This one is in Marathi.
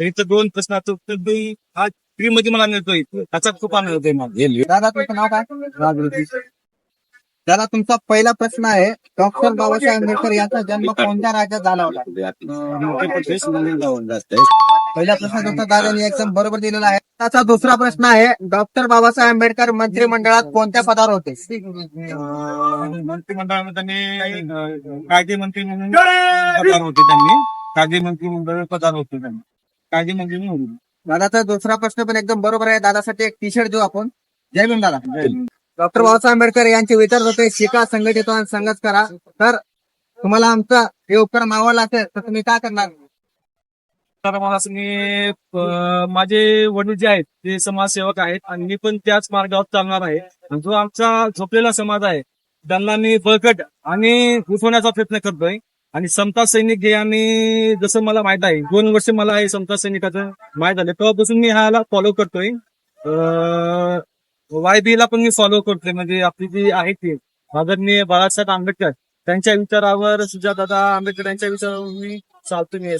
तर इथं 2 प्रश्नाचं उत्तर मी आज फ्री मध्ये मला मिळतोय, त्याचा खूप आनंद होतोय मला. दादा तुमचं नाव काय? राजवृद्धी. दादा तुमचा पहिला प्रश्न आहे, डॉक्टर बाबासाहेब आंबेडकर यांचा जन्म कोणत्या राज्यात झाला होता? मध्य प्रदेश म्हणून गावात जास्त पहिला प्रश्न डॉक्टर दादांनी एकदम बरोबर दिलेला आहे. त्याचा दुसरा प्रश्न आहे, डॉक्टर बाबासाहेब आंबेडकर मंत्रिमंडळात कोणत्या पदावर होते? मंत्रिमंडळामध्ये त्यांनी कायदे मंत्री म्हणून पदार होते. त्यांनी कायदे मंत्री म्हणून पदार होते. त्यांनी कायदे मंत्री म्हणून होते. दादाचा दुसरा प्रश्न पण एकदम बरोबर आहे. दादासाठी एक टी शर्ट देऊ आपण. जय भीम दादा. डॉक्टर बाबासाहेब आंबेडकर यांचे विचार होते, शिका, संघटित व्हा आणि संघर्ष करा. तर तुम्हाला आमचा हे उपक्रम आवडला असेल तर तुम्ही काय करणार? तर मला असं मी माझे वडील जे आहेत ते समाजसेवक आहेत आणि मी पण त्याच मार्गावर चालणार आहे. आणि जो आमचा झोपलेला समाज आहे त्यांना मी बळकट आणि उठवण्याचा प्रयत्न करतोय. आणि समता सैनिक जे आम्ही, जसं मला माहित आहे 2 वर्ष मला हे समता सैनिकाचं माहित झालं, तेव्हापासून मी ह्याला फॉलो करतोय. YB ला पण मी फॉलो करतोय. म्हणजे आपली जी आहे ती आदरणीय बाळासाहेब आंबेडकर त्यांच्या विचारावर, सुजातदादा आंबेडकर यांच्या विचारावर मी चालतो. मी